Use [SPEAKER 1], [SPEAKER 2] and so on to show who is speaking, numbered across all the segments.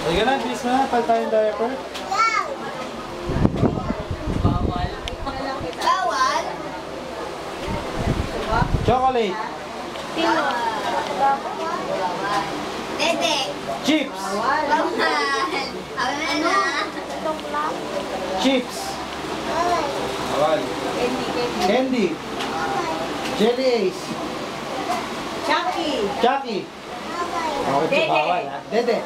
[SPEAKER 1] Halika na, bilis na. Pal tayong diaper.
[SPEAKER 2] Bawal.
[SPEAKER 3] Bawal?
[SPEAKER 1] Chocolate.
[SPEAKER 3] Dede.
[SPEAKER 1] Chips.
[SPEAKER 3] Bawal. Ano?
[SPEAKER 1] Chips. Bawal. Candy. Jelly Ace.
[SPEAKER 2] Chucky.
[SPEAKER 1] Chucky. Okay,
[SPEAKER 2] Dede.
[SPEAKER 1] bawal ha. Dede.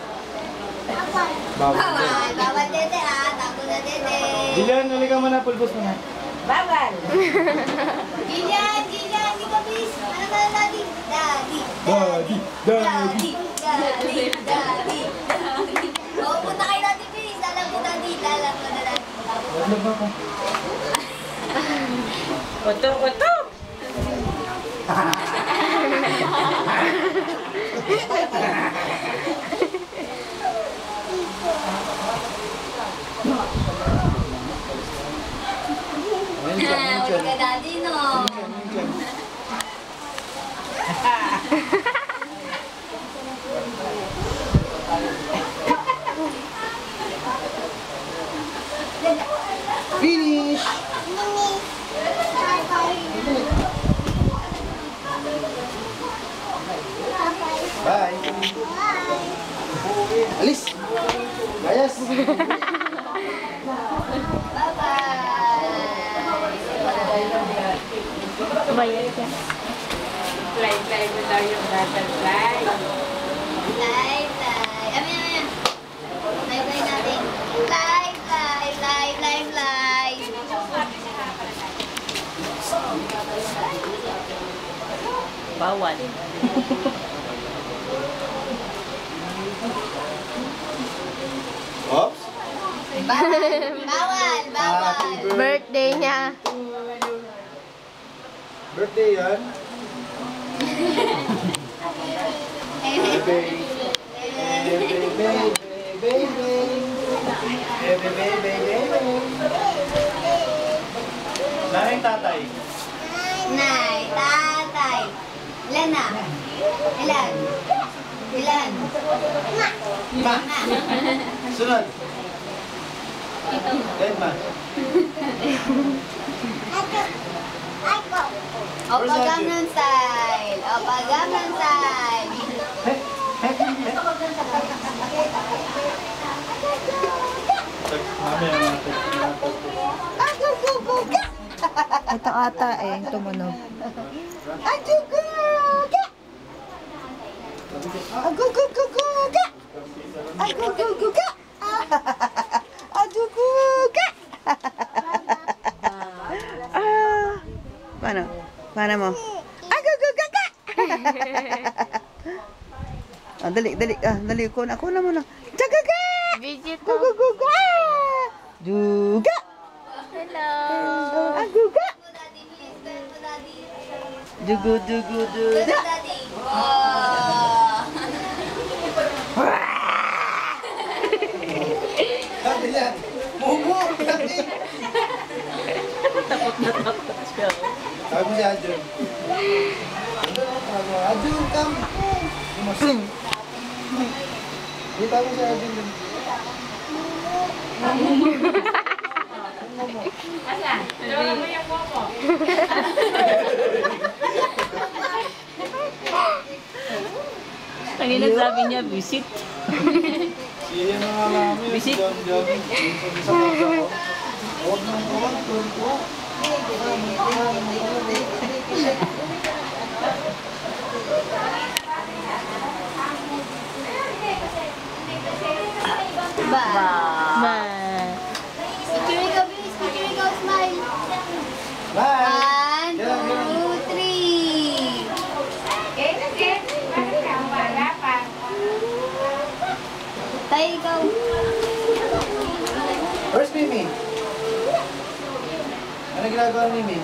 [SPEAKER 1] Bawal.
[SPEAKER 3] Bawal. Bawal dede ah. Tago na dede.
[SPEAKER 1] Jillian, halika mo na. Pulbos mo na.
[SPEAKER 2] Bawal.
[SPEAKER 3] Gillian, Gillian, di ka bis. Ano ba daddy? Daddy.
[SPEAKER 1] Daddy. Daddy.
[SPEAKER 3] Daddy. Daddy. Oo, punta kayo daddy bis. Lalang mo daddy. Lalang mo na daddy.
[SPEAKER 1] Wala ba ka?
[SPEAKER 2] Uto.
[SPEAKER 3] Uli ka daddy no.
[SPEAKER 1] Finish! Bye! Alis! Layas!
[SPEAKER 3] Bye-bye.
[SPEAKER 4] Bayad ka.
[SPEAKER 2] Fly mo daw yung butterfly.
[SPEAKER 3] Live. Amin. Live natin. Live.
[SPEAKER 4] Bawal.
[SPEAKER 1] Oops!
[SPEAKER 3] Bawal.
[SPEAKER 4] Birthday niya.
[SPEAKER 1] Birthday yan? Baby! Nanay tatay.
[SPEAKER 3] Nay, tatay. Ilan na? Ilan?
[SPEAKER 1] Ma! Sunod! Edma!
[SPEAKER 3] Opa Gangnam Style.
[SPEAKER 1] Mamaya natin.
[SPEAKER 4] Ito ata eh, tumunog. Paano? Paano mo? Dali ko na mo na. Jagaga!
[SPEAKER 5] Digital.
[SPEAKER 4] Juga!
[SPEAKER 5] Hello.
[SPEAKER 4] Aguga! Dugu.
[SPEAKER 3] Daddy. Oh.
[SPEAKER 1] Sabi niya, Mumu! Sabi!
[SPEAKER 4] Takot siya.
[SPEAKER 1] Sabi mo si Adjun. Adjun, come! Kumasing! Dito mo si Adjun.
[SPEAKER 2] Asa? Tura mo yung popo.
[SPEAKER 4] Kanina sabi niya, visit.
[SPEAKER 1] Siya na nga namin.
[SPEAKER 4] Visit.
[SPEAKER 1] Jogging. Sa mga ako. Huwag nang huwag.
[SPEAKER 4] Ba.
[SPEAKER 3] Picture ikaw, please. Picture ikaw, smile.
[SPEAKER 1] Bye!
[SPEAKER 3] 1, 2, 3.
[SPEAKER 2] Wala pa.
[SPEAKER 3] Tayo ikaw.
[SPEAKER 1] Where's Mimi? Ano ginagawa ni Mimi?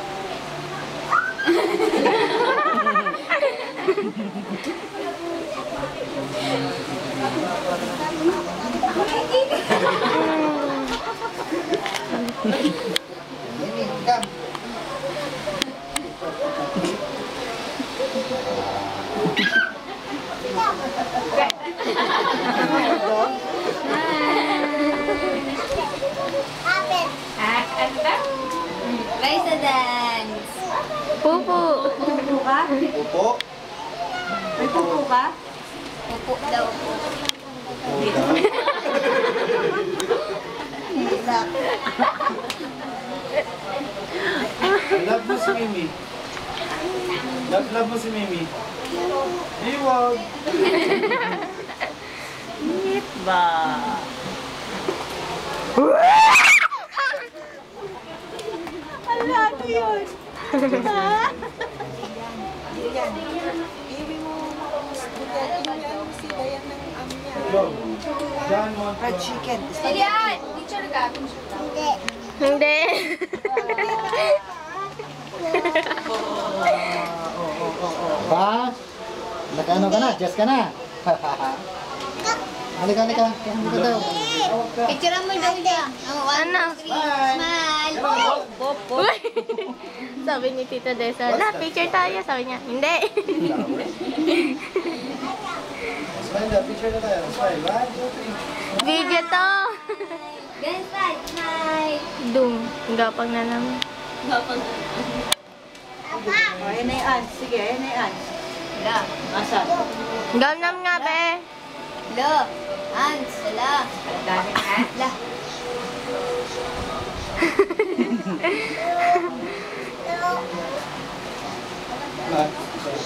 [SPEAKER 1] Mimi, come.
[SPEAKER 3] Apit.
[SPEAKER 2] Ano daw?
[SPEAKER 3] Rise the dance.
[SPEAKER 5] Pupu.
[SPEAKER 1] Upo.
[SPEAKER 4] May pupo ka?
[SPEAKER 3] Upo daw po.
[SPEAKER 1] Love mo si Mimi. Love mo si Mimi. Iwag.
[SPEAKER 4] Ba. Ala, ano yun? Ha?
[SPEAKER 1] Go. John, one,
[SPEAKER 6] Fried chicken.
[SPEAKER 3] Lilian! Picture ka? Hindi.
[SPEAKER 5] Hindi.
[SPEAKER 6] Ba? Nag-ano ka na? Just ka na? Halika, halika. Halika daw.
[SPEAKER 3] Picture mo daw niya. Oh, one,
[SPEAKER 5] Ano?
[SPEAKER 3] two, three. Smile.
[SPEAKER 5] Uy. Sabi ni Tita Desa, la, picture tayo. Sabi niya, hindi.
[SPEAKER 1] Smile na, picture na tayo. Smile. 1, 2, 3.
[SPEAKER 5] Video to.
[SPEAKER 3] Ganun side. Smile.
[SPEAKER 5] Dung. Gapang na naman.
[SPEAKER 4] O, ayun na yung ans. Sige, ayun na yung ans.
[SPEAKER 3] La.
[SPEAKER 4] Asan?
[SPEAKER 5] Gamnam nga, be.
[SPEAKER 3] La. Hands. La.
[SPEAKER 2] Dami ha?
[SPEAKER 3] La.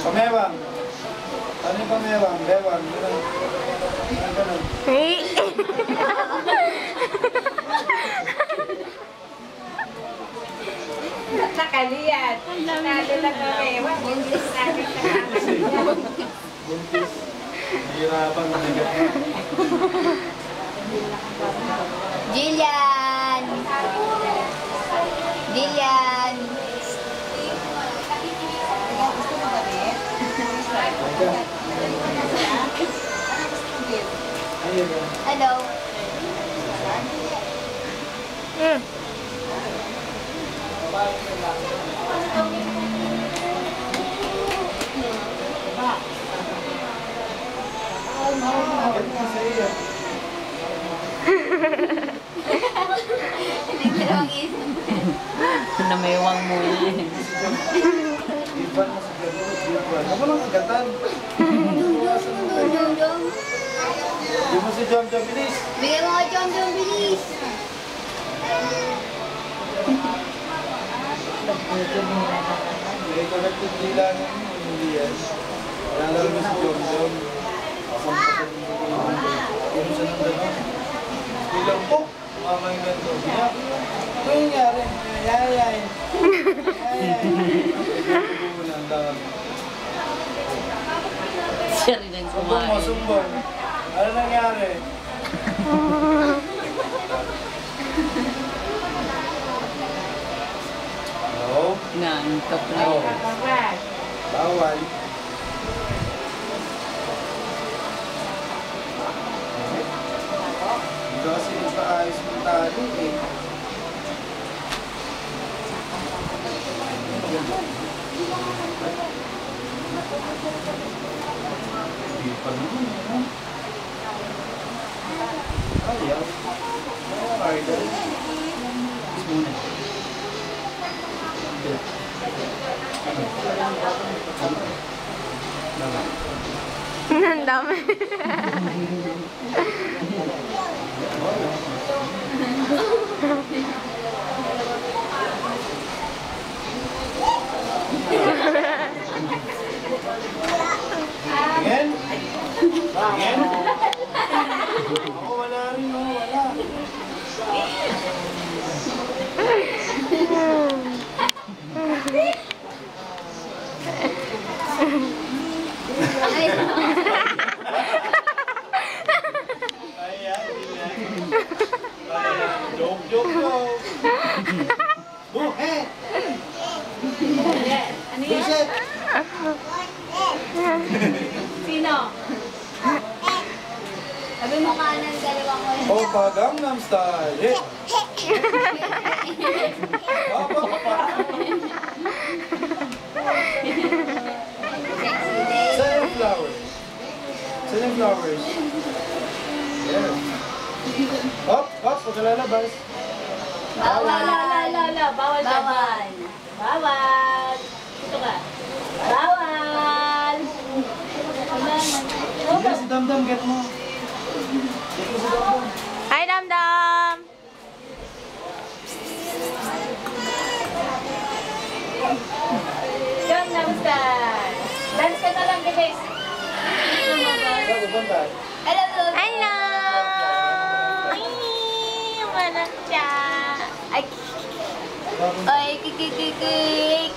[SPEAKER 1] Pamewang. Ano yung pamewang? Bewang. Ganun. Ganun.
[SPEAKER 5] Hey.
[SPEAKER 2] Nakaliyan. Nalo lang kami. Wag mo sabi sa
[SPEAKER 1] Buntis. Hirapan na nagay.
[SPEAKER 3] Jillian. Jillian.
[SPEAKER 1] Ayun.
[SPEAKER 3] Hello.
[SPEAKER 5] Mm.
[SPEAKER 1] Bakit mo sa iyo?
[SPEAKER 3] Nagdalawang is.
[SPEAKER 4] Namewang mo yun.
[SPEAKER 1] Iban mo sa gano'n. Iban. Ako lang agatan.
[SPEAKER 3] Dum dum.
[SPEAKER 1] Di mo si Jom Jom, bilis.
[SPEAKER 3] Bigyan mo ka Jom Jom, bilis.
[SPEAKER 1] May connected nila ng hindi yan. Lalaro mo si Jom Jom. Hindi mo siya ng gano'n. Bilang po. Mama yung gano'n. Ano nangyari? Yayay. Yayay. Ito ang tawag.
[SPEAKER 4] Siya rin ang
[SPEAKER 1] Sumbong mo,
[SPEAKER 4] kumain.
[SPEAKER 1] sumbong. Ano nangyari? No.
[SPEAKER 4] Naantok na.
[SPEAKER 1] No.
[SPEAKER 2] Bawal.
[SPEAKER 1] Bawal. Hindi kasi nagpaayos ng tali eh. Hindi pa naman eh. Ayaw. Ayaw. Is muna.
[SPEAKER 5] Ang dami.
[SPEAKER 1] Tingin? Tingin? Ako wala rin, oh, wala.
[SPEAKER 3] Ay.
[SPEAKER 1] Ayan, ayan. Joke, joke, joke. Buhet!
[SPEAKER 2] Ano yan?
[SPEAKER 1] Buset!
[SPEAKER 2] Sino?
[SPEAKER 3] Sabi mo kanan, dalawa ko.
[SPEAKER 1] Opa Gangnam Style. Hit! Opa, opa.
[SPEAKER 3] Sexy day.
[SPEAKER 1] Sa'yo yung flower. Sa'yo yung yung flowers. Yes. Hop, hop, huwag ka lalabas.
[SPEAKER 3] Bawal.
[SPEAKER 2] Bawal ka.
[SPEAKER 3] Bawal.
[SPEAKER 2] Bawal. Ito ka. Bawal.
[SPEAKER 1] Hindi si Damdam, get mo. Get mo si Damdam.
[SPEAKER 5] Hi, Damdam!
[SPEAKER 2] Gangnam Style. Dance ka na lang, guys.
[SPEAKER 1] Saan pupunta?
[SPEAKER 3] Hello.
[SPEAKER 5] Hello! Walang siya.
[SPEAKER 3] Ay, ay, kikikikik.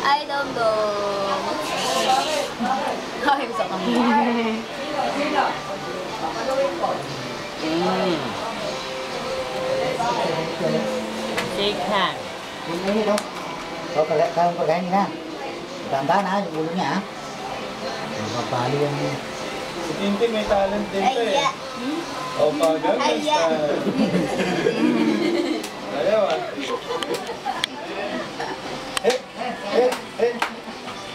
[SPEAKER 3] Ay, dom-dom. Ay, bisa kami.
[SPEAKER 4] Shake hand.
[SPEAKER 6] Yung ini dong. Kau kalau pagkain na. Tandaan ha, yung ulo niya ha. Mapapali yan.
[SPEAKER 1] Si Tintin may talent din to eh.
[SPEAKER 3] Ay,
[SPEAKER 1] O, Gangnam
[SPEAKER 3] Ay,
[SPEAKER 1] Style. Ayaw ah. Eh.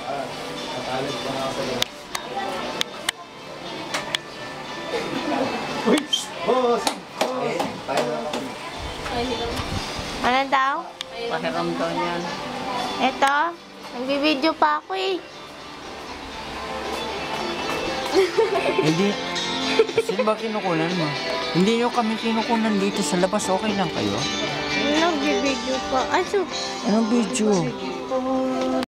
[SPEAKER 1] Ah, talent ko nga ako sa'yo. Uy! Boss!
[SPEAKER 5] Ano daw?
[SPEAKER 4] Pakiramdam yan.
[SPEAKER 5] Eto, nagbibideo pa ako eh.
[SPEAKER 7] Hindi. Sino ba kinukunan mo? Hindi nyo kami kinukunan dito sa labas. Okay lang kayo?
[SPEAKER 5] Nagbibideo pa. Aso,
[SPEAKER 7] Anong video?